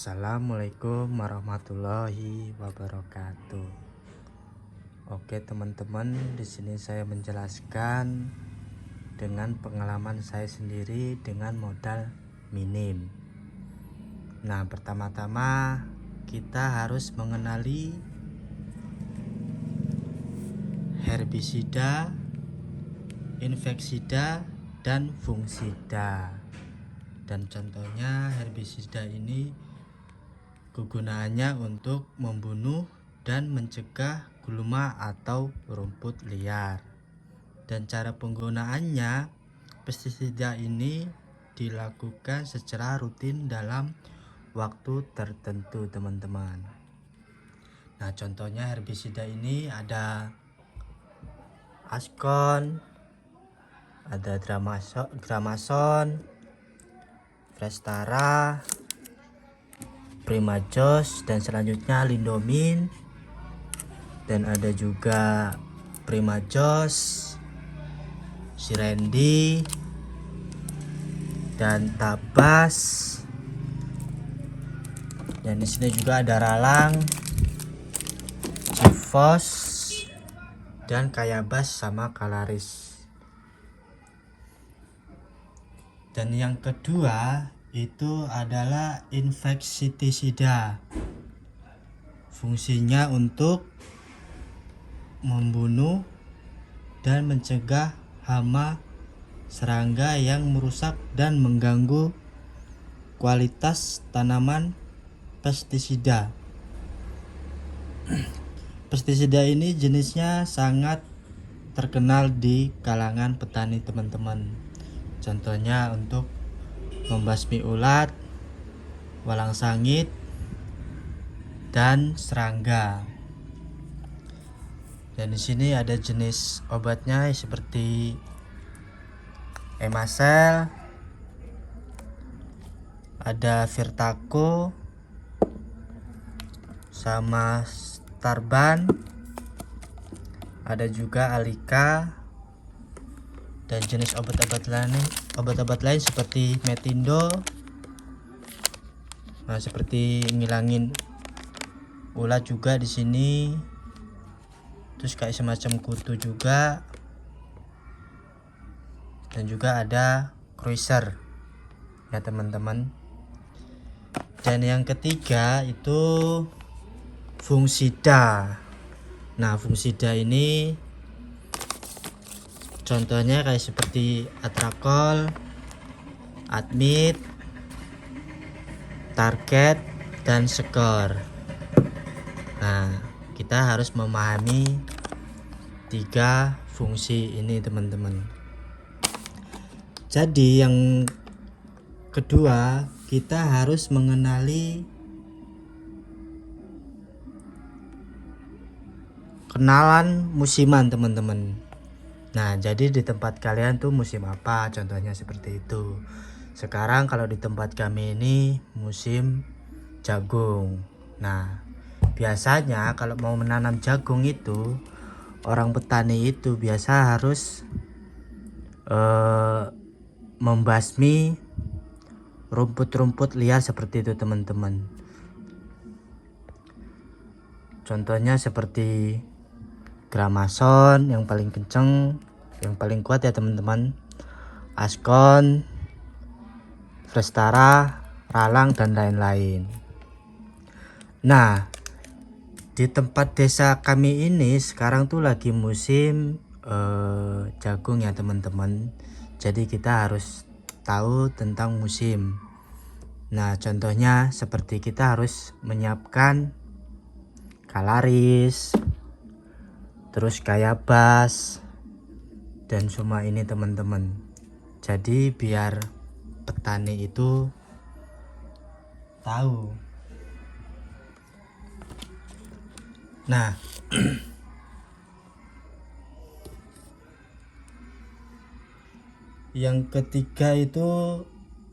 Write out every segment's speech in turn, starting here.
Assalamualaikum warahmatullahi wabarakatuh. Oke teman-teman, di sini saya menjelaskan dengan pengalaman saya sendiri dengan modal minim. Nah, pertama-tama kita harus mengenali herbisida, insektisida, dan fungisida. Dan contohnya herbisida ini kegunaannya untuk membunuh dan mencegah gulma atau rumput liar. Dan cara penggunaannya, pestisida ini dilakukan secara rutin dalam waktu tertentu, teman-teman. Nah, contohnya herbisida ini ada Askon, ada Gramason, Prestara, Primajos, dan selanjutnya Lindomin, dan ada juga Primajos, Sirendi, dan Tabas. Dan di sini juga ada Ralang, Cifos, dan Kayabas sama Kalaris. Dan yang kedua itu adalah insektisida. Fungsinya untuk membunuh dan mencegah hama, serangga yang merusak dan mengganggu kualitas tanaman. Pestisida ini jenisnya sangat terkenal di kalangan petani, teman-teman. Contohnya untuk membasmi ulat, walang sangit, dan serangga. Dan di sini ada jenis obatnya seperti Emasel, ada Virtaco, sama Starban, ada juga Alika, dan jenis obat-obat lain seperti Metindo. Nah, seperti ngilangin ulat juga di sini. Terus kayak semacam kutu juga. Dan juga ada Cruiser ya, teman-teman. Dan yang ketiga itu fungisida. Nah, fungisida ini contohnya kayak seperti Atrakol, Admit, Target, dan Skor. Nah, kita harus memahami 3 fungsi ini, teman-teman. Jadi yang kedua, kita harus mengenali kenalan musiman, teman-teman. Nah, jadi di tempat kalian tuh musim apa? Contohnya seperti itu. Sekarang kalau di tempat kami ini musim jagung. Nah, biasanya kalau mau menanam jagung itu orang petani itu biasa harus membasmi rumput-rumput liar seperti itu, teman-teman. Contohnya seperti Gramason yang paling kenceng, yang paling kuat ya, teman-teman. Askon, Prestara, Ralang, dan lain-lain. Nah, di tempat desa kami ini sekarang tuh lagi musim jagung ya, teman-teman. Jadi kita harus tahu tentang musim. Nah, contohnya seperti kita harus menyiapkan Kalaris, terus Kayabas, dan semua ini, teman-teman. Jadi biar petani itu tahu. Nah, yang ketiga itu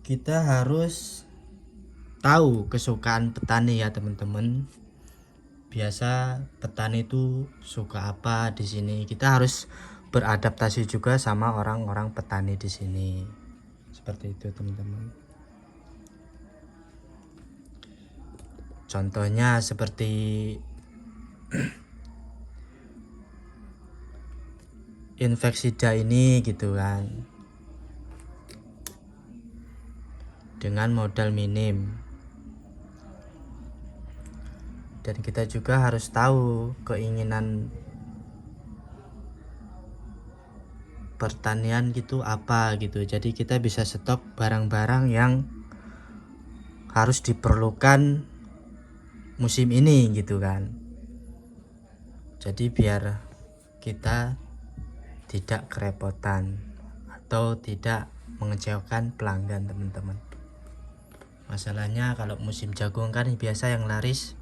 kita harus tahu kesukaan petani ya, teman-teman. Biasa petani itu suka apa di sini. Kita harus beradaptasi juga sama orang-orang petani di sini. Seperti itu, teman-teman. Contohnya seperti infeksida ini gitu kan, dengan modal minim. Dan kita juga harus tahu keinginan pertanian gitu apa gitu. Jadi kita bisa stok barang-barang yang harus diperlukan musim ini gitu kan. Jadi biar kita tidak kerepotan atau tidak mengecewakan pelanggan teman-teman. Masalahnya kalau musim jagung kan biasa yang laris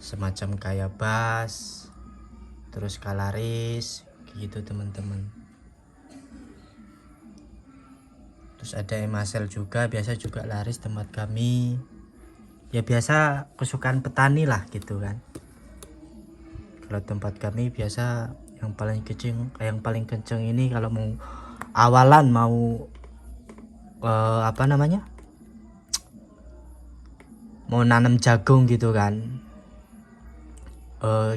semacam kayak bas, terus kalaris gitu teman-teman. Terus ada emasel juga, biasa juga laris tempat kami. Ya biasa kesukaan petani lah gitu kan. Kalau tempat kami biasa yang paling kenceng ini kalau mau awalan mau mau nanam jagung gitu kan,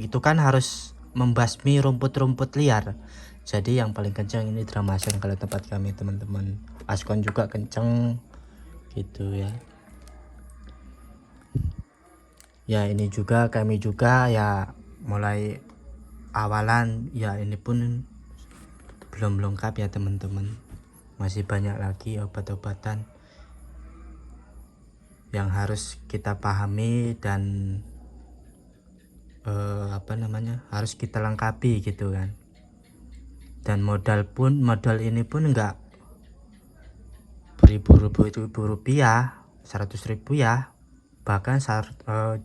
itu kan harus membasmi rumput-rumput liar. Jadi yang paling kencang ini Dramasen kalau tempat kami teman-teman. Askon juga kenceng gitu ya. Ya ini juga kami juga ya mulai awalan ya ini pun belum lengkap ya teman-teman. Masih banyak lagi obat-obatan yang harus kita pahami dan harus kita lengkapi gitu kan. Dan modal ini pun enggak beribu-ribu rupiah, 100.000 ya, bahkan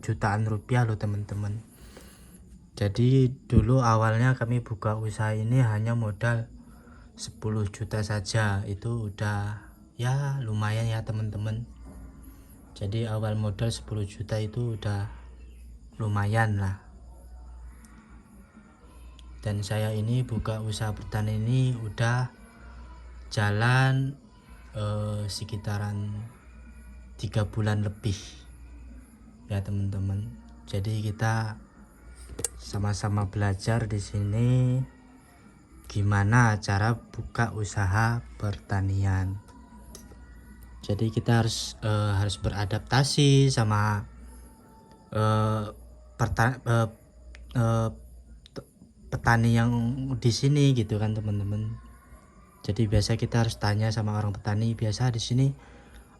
jutaan rupiah loh teman-teman. Jadi dulu awalnya kami buka usaha ini hanya modal 10 juta saja, itu udah ya lumayan ya teman-teman. Jadi awal modal 10 juta itu udah lumayan lah. Dan saya ini buka usaha pertanian ini udah jalan sekitaran 3 bulan lebih ya teman-teman. Jadi kita sama-sama belajar di sini gimana cara buka usaha pertanian. Jadi kita harus beradaptasi sama petani yang di sini gitu kan teman-teman. Jadi biasa kita harus tanya sama orang petani, biasa di sini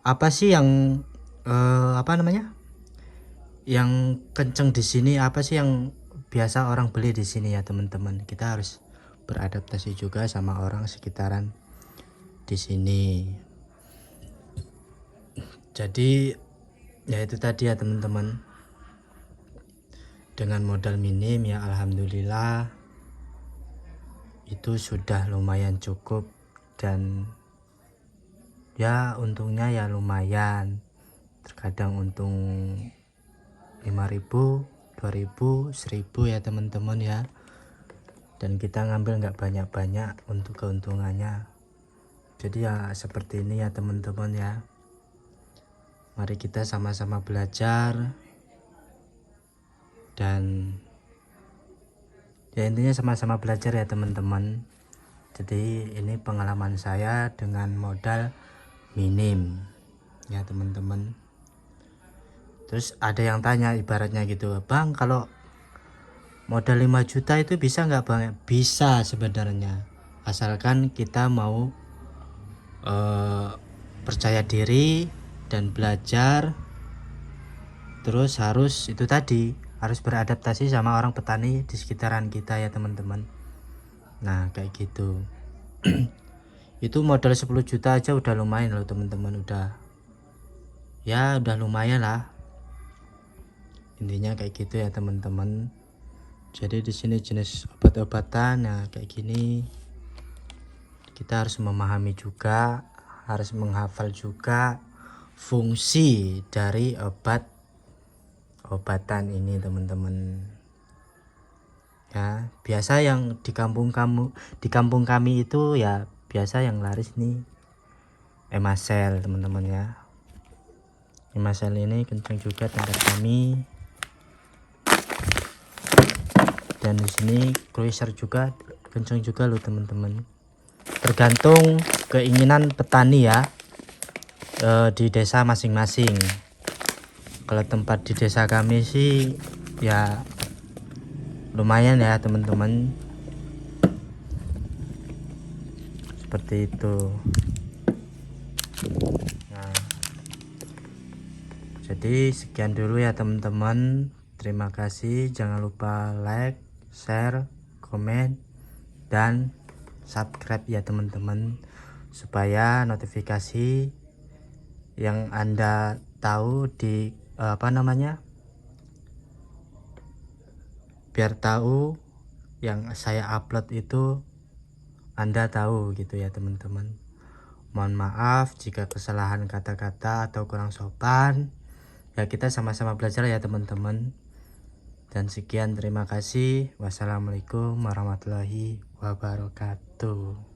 apa sih yang yang kenceng di sini, apa sih yang biasa orang beli di sini ya teman-teman. Kita harus beradaptasi juga sama orang sekitaran di sini. Jadi ya itu tadi ya teman-teman, dengan modal minim ya alhamdulillah itu sudah lumayan cukup. Dan ya untungnya ya lumayan, terkadang untung 5.000, 2.000, 1.000 ya teman-teman ya. Dan kita ngambil nggak banyak-banyak untuk keuntungannya. Jadi ya seperti ini ya teman-teman ya. Mari kita sama-sama belajar dan ya intinya sama-sama belajar ya teman-teman. Jadi ini pengalaman saya dengan modal minim ya teman-teman. Terus ada yang tanya ibaratnya gitu, Bang kalau modal 5 juta itu bisa nggak Bang? Bisa sebenarnya, asalkan kita mau percaya diri dan belajar. Terus harus itu tadi, harus beradaptasi sama orang petani di sekitaran kita ya teman-teman. Nah kayak gitu. Itu modal 10 juta aja udah lumayan loh teman-teman, udah lumayan lah. Intinya kayak gitu ya teman-teman. Jadi di sini jenis obat-obatan nah kayak gini. Kita harus memahami juga, harus menghafal juga fungsi dari obatan ini teman-teman. Ya, biasa yang di kampung kami itu ya biasa yang laris nih emasel teman-teman ya. 5 sel ini kencang juga tempat kami. Dan di sini cruiser juga kencang juga loh teman-teman. Tergantung keinginan petani ya, di desa masing-masing. Kalau tempat di desa kami sih ya lumayan ya teman-teman, seperti itu. Nah, jadi sekian dulu ya teman-teman. Terima kasih, jangan lupa like, share, komen, dan subscribe ya teman-teman, supaya notifikasi yang Anda tahu di biar tahu yang saya upload itu Anda tahu gitu ya teman-teman. Mohon maaf jika kesalahan kata-kata atau kurang sopan ya, kita sama-sama belajar ya teman-teman. Dan sekian, terima kasih. Wassalamualaikum warahmatullahi wabarakatuh.